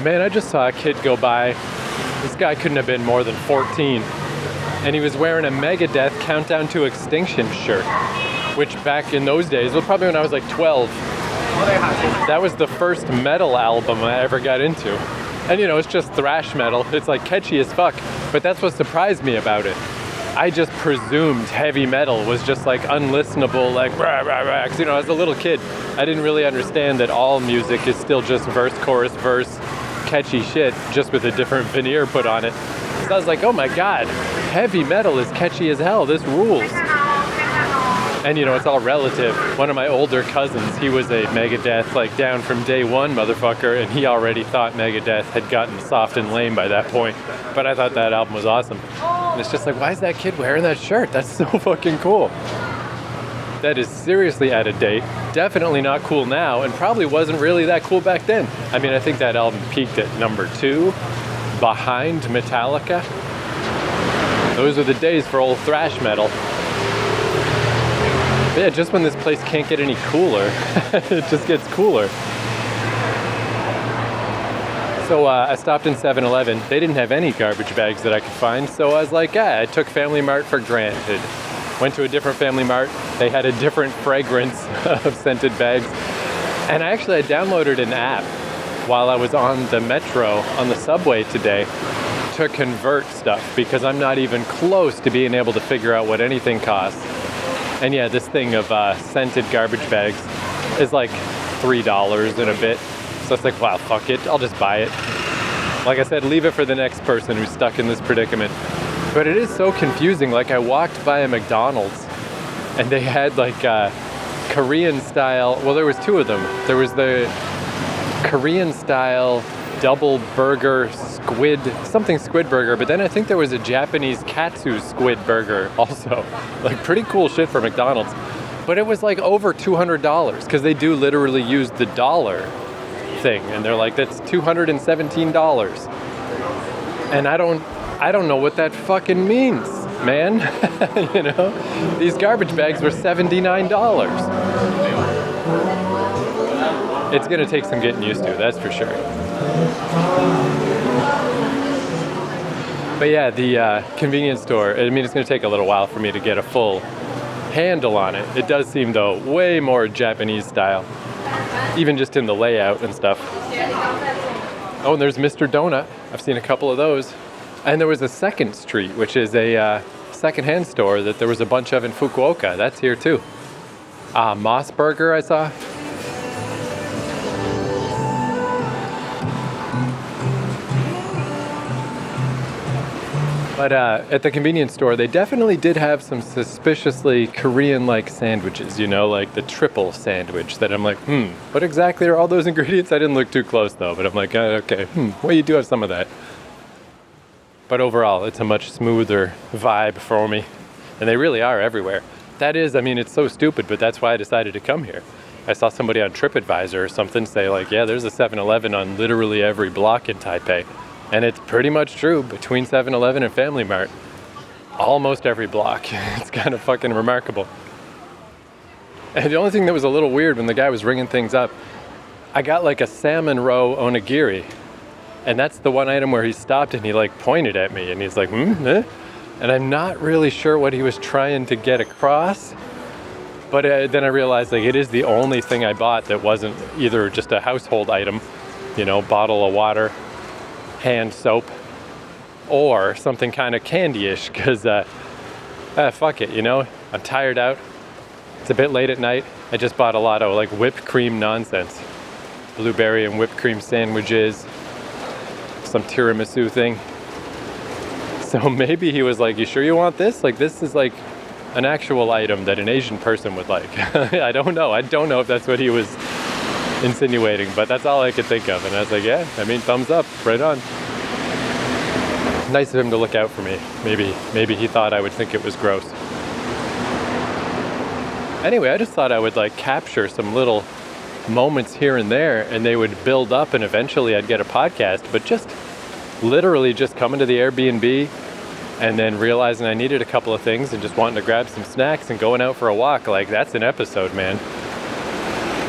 Man, I just saw a kid go by. This guy couldn't have been more than 14. And he was wearing a Megadeth Countdown to Extinction shirt, which back in those days was probably when I was like 12. That was the first metal album I ever got into. And it's just thrash metal. It's like catchy as fuck. But that's what surprised me about it. I just presumed heavy metal was just like unlistenable, like rah, rah, rah. 'Cause, as a little kid, I didn't really understand that all music is still just verse, chorus, verse, catchy shit, just with a different veneer put on it. So I was like, oh my god, heavy metal is catchy as hell, this rules. And it's all relative. One of my older cousins, he was a Megadeth, like down from day one motherfucker, and he already thought Megadeth had gotten soft and lame by that point. But I thought that album was awesome. And it's just like, why is that kid wearing that shirt? That's so fucking cool. That is seriously out of date. Definitely not cool now, and probably wasn't really that cool back then. I think that album peaked at number 2, behind Metallica. Those are the days for old thrash metal. But yeah, just when this place can't get any cooler, it just gets cooler. So I stopped in 7-Eleven. They didn't have any garbage bags that I could find, so I was like, I took Family Mart for granted. Went to a different Family Mart. They had a different fragrance of scented bags. And I downloaded an app while I was on the metro, on the subway today, to convert stuff because I'm not even close to being able to figure out what anything costs. And yeah, this thing of scented garbage bags is like $3 and a bit. So it's like, wow, fuck it. I'll just buy it. Like I said, leave it for the next person who's stuck in this predicament. But it is so confusing. Like I walked by a McDonald's and they had like Korean style, well there was 2 of them. There was the Korean style double burger squid burger, but then I think there was a Japanese katsu squid burger also. Like pretty cool shit for McDonald's. But it was like over $200 because they do literally use the dollar thing and they're like, that's $217. And I don't know what that fucking means, man. These garbage bags were $79. It's gonna take some getting used to, that's for sure. But yeah, the convenience store, it's gonna take a little while for me to get a full handle on it. It does seem, though, way more Japanese style, even just in the layout and stuff. Oh, and there's Mr. Donut. I've seen a couple of those. And there was a Second Street, which is a secondhand store that there was a bunch of in Fukuoka. That's here too. Moss Burger I saw. But at the convenience store, they definitely did have some suspiciously Korean-like sandwiches, like the triple sandwich that I'm like, what exactly are all those ingredients? I didn't look too close though, but I'm like, okay, well, you do have some of that. But overall, it's a much smoother vibe for me. And they really are everywhere. That is, I mean, it's so stupid, but that's why I decided to come here. I saw somebody on TripAdvisor or something say like, yeah, there's a 7-Eleven on literally every block in Taipei. And it's pretty much true. Between 7-Eleven and Family Mart, almost every block. It's kind of fucking remarkable. And the only thing that was a little weird when the guy was ringing things up, I got like a salmon roe onigiri. And that's the one item where he stopped and he like pointed at me and he's like, eh? And I'm not really sure what he was trying to get across. But then I realized like it is the only thing I bought that wasn't either just a household item, you know, bottle of water, hand soap, or something kind of candy-ish, because fuck it, you know, I'm tired out. It's a bit late at night. I just bought a lot of like whipped cream nonsense. Blueberry and whipped cream sandwiches, some tiramisu thing. So maybe he was like, you sure you want this? Like, this is like an actual item that an Asian person would like. I don't know. I don't know if that's what he was insinuating, but that's all I could think of. And I was like, yeah, I mean, thumbs up, right on. Nice of him to look out for me. Maybe he thought I would think it was gross. Anyway, I just thought I would like capture some little moments here and there, and they would build up, and eventually I'd get a podcast. But just literally just coming to the Airbnb and then realizing I needed a couple of things and just wanting to grab some snacks and going out for a walk, like that's an episode, man.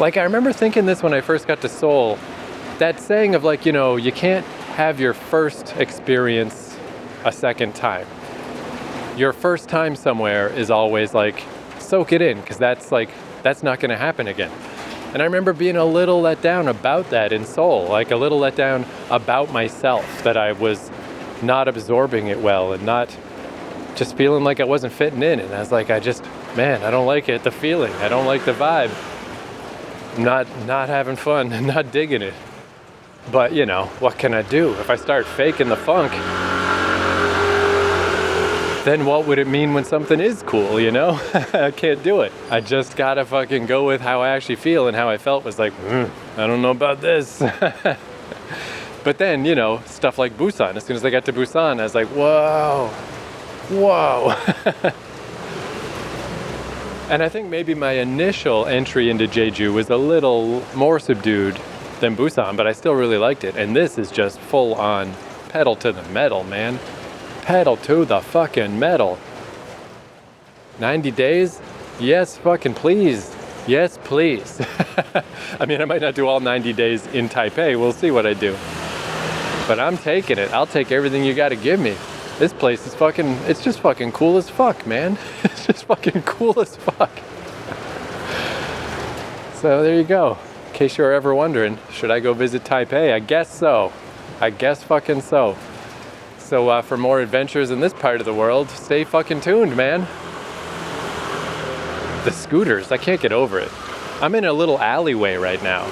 Like I remember thinking this when I first got to Seoul, that saying of like, you know, you can't have your first experience a second time. Your first time somewhere is always like, soak it in, because that's not going to happen again. And I remember being a little let down about that in Seoul, like a little let down about myself, that I was not absorbing it well and not just feeling like I wasn't fitting in. And I was like, I don't like it, the feeling. I don't like the vibe. I'm not having fun and not digging it. But, you know, what can I do? If I start faking the funk, then what would it mean when something is cool, you know? I can't do it. I just gotta fucking go with how I actually feel, and how I felt was like, I don't know about this. But then, you know, stuff like Busan, as soon as I got to Busan, I was like, whoa. And I think maybe my initial entry into Jeju was a little more subdued than Busan, but I still really liked it. And this is just full on pedal to the metal, man. Pedal to the fucking metal. 90 days? Yes, fucking please. Yes, please. I mean, I might not do all 90 days in Taipei. We'll see what I do. But I'm taking it. I'll take everything you gotta give me. This place is it's just fucking cool as fuck, man. It's just fucking cool as fuck. So there you go. In case you're ever wondering, should I go visit Taipei? I guess so. I guess fucking so. So for more adventures in this part of the world, stay fucking tuned, man. The scooters, I can't get over it. I'm in a little alleyway right now.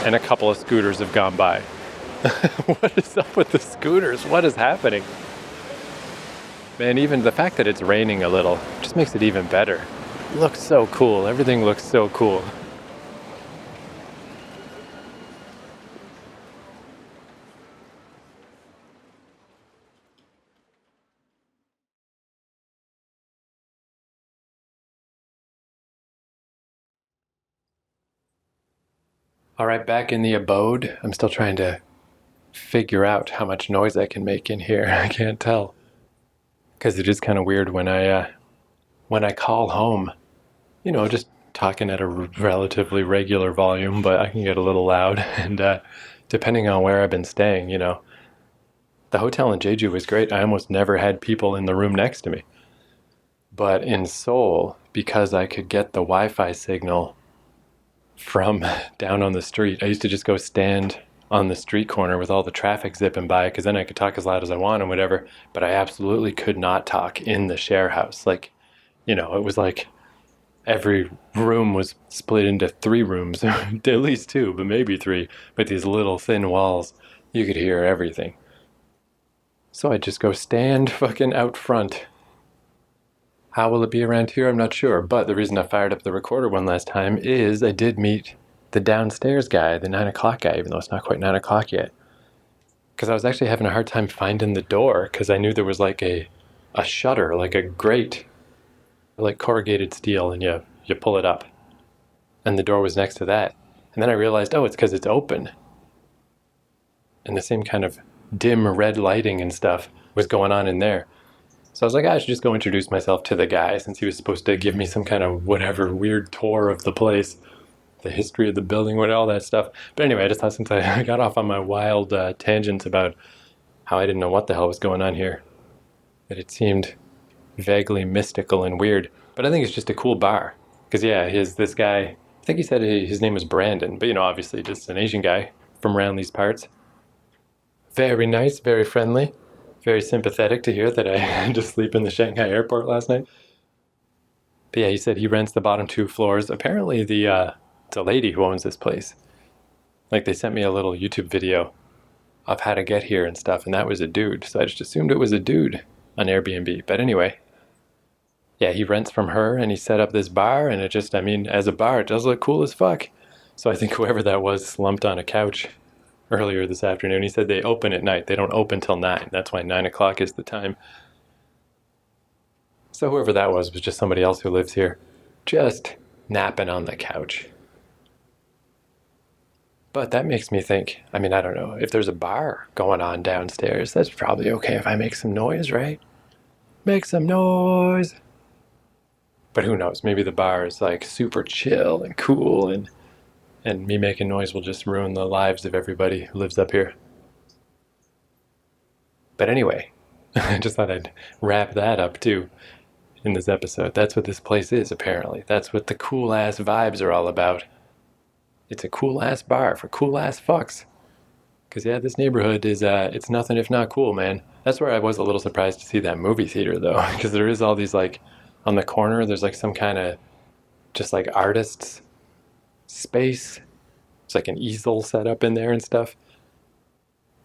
And a couple of scooters have gone by. What is up with the scooters? What is happening? Man, even the fact that it's raining a little just makes it even better. It looks so cool. Everything looks so cool. All right, back in the abode. I'm still trying to figure out how much noise I can make in here. I can't tell. Because it is kind of weird when I call home, you know, just talking at a relatively regular volume, but I can get a little loud. And depending on where I've been staying, you know, the hotel in Jeju was great. I almost never had people in the room next to me. But in Seoul, because I could get the Wi-Fi signal from down on the street, I used to just go stand on the street corner with all the traffic zipping by, because then I could talk as loud as I want and whatever. But I absolutely could not talk in the share house. Like, you know, it was like every room was split into 3 rooms, at least 2, but maybe 3, with these little thin walls. You could hear everything. So I'd just go stand fucking out front. How will it be around here? I'm not sure. But the reason I fired up the recorder one last time is I did meet the downstairs guy, the 9 o'clock guy, even though it's not quite 9 o'clock yet. Because I was actually having a hard time finding the door, because I knew there was like a a shutter, like a grate, like corrugated steel, and you pull it up. And the door was next to that. And then I realized, oh, it's because it's open. And the same kind of dim red lighting and stuff was going on in there. So I was like, I should just go introduce myself to the guy, since he was supposed to give me some kind of whatever weird tour of the place, the history of the building, all that stuff. But anyway, I just thought, since I got off on my wild tangents about how I didn't know what the hell was going on here, that it seemed vaguely mystical and weird. But I think it's just a cool bar. Because, yeah, this guy, I think he said his name was Brandon, but, obviously just an Asian guy from around these parts. Very nice, very friendly, very sympathetic to hear that I had to sleep in the Shanghai airport last night. But yeah, he said he rents the bottom 2 floors. Apparently the lady who owns this place, like, they sent me a little YouTube video of how to get here and stuff, and that was a dude. So I just assumed it was a dude on Airbnb. But anyway, yeah, he rents from her, and he set up this bar, and it just, as a bar, it does look cool as fuck. So I think whoever that was slumped on a couch earlier this afternoon. He said they open at night. They don't open till 9. That's why 9 o'clock is the time. So whoever that was just somebody else who lives here, just napping on the couch. But that makes me think, I don't know, if there's a bar going on downstairs, that's probably okay if I make some noise, right? Make some noise. But who knows, maybe the bar is like super chill and cool, and me making noise will just ruin the lives of everybody who lives up here. But anyway, I just thought I'd wrap that up too in this episode. That's what this place is, apparently. That's what the cool-ass vibes are all about. It's a cool-ass bar for cool-ass fucks. Because, yeah, this neighborhood is, it's nothing if not cool, man. That's where I was a little surprised to see that movie theater, though. Because there is all these, like, on the corner, there's, like, some kind of just, like, artist's space. It's like an easel set up in there and stuff.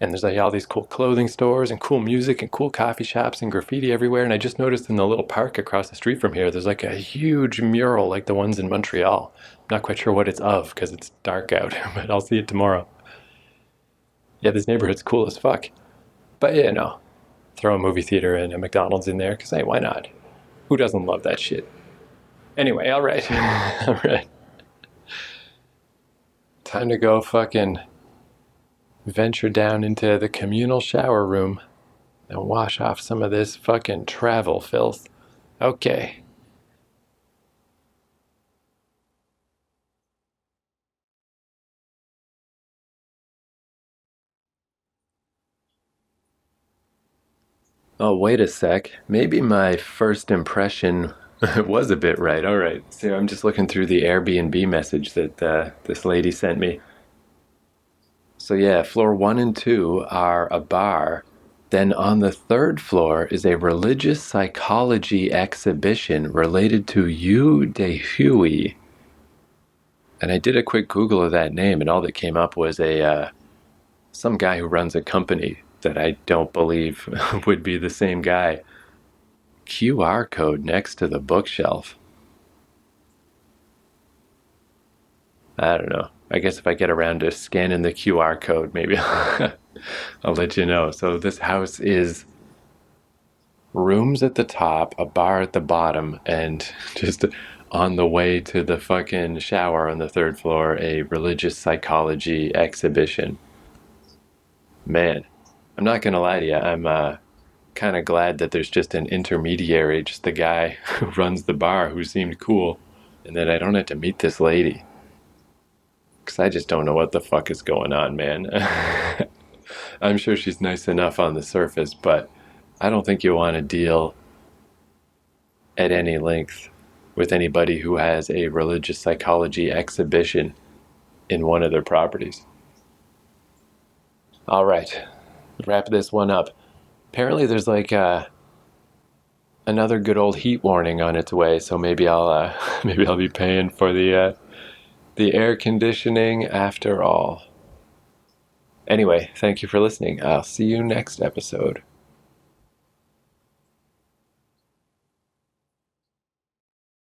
And there's, like, all these cool clothing stores and cool music and cool coffee shops and graffiti everywhere. And I just noticed in the little park across the street from here, there's, like, a huge mural like the ones in Montreal. I'm not quite sure what it's of because it's dark out, but I'll see it tomorrow. Yeah, this neighborhood's cool as fuck. But, yeah, throw a movie theater and a McDonald's in there, because, hey, why not? Who doesn't love that shit? Anyway, all right. All right. Time to go fucking venture down into the communal shower room and wash off some of this fucking travel filth. Okay. Oh, wait a sec. Maybe my first impression was a bit right. All right. So I'm just looking through the Airbnb message that this lady sent me. So yeah, floor 1 and 2 are a bar. Then on the 3rd floor is a religious psychology exhibition related to Yu De Hui. And I did a quick Google of that name, and all that came up was some guy who runs a company that I don't believe would be the same guy. QR code next to the bookshelf. I don't know. I guess if I get around to scanning the QR code, maybe I'll let you know. So this house is rooms at the top, a bar at the bottom, and just on the way to the fucking shower on the 3rd floor, a religious psychology exhibition. Man, I'm not gonna lie to you. I'm kind of glad that there's just an intermediary, just the guy who runs the bar who seemed cool, and that I don't have to meet this lady. Because I just don't know what the fuck is going on, man. I'm sure she's nice enough on the surface, but I don't think you want to deal at any length with anybody who has a religious psychology exhibition in one of their properties. All right, wrap this one up. Apparently there's like another good old heat warning on its way, so maybe I'll be paying for the air conditioning after all. Anyway, thank you for listening. I'll see you next episode.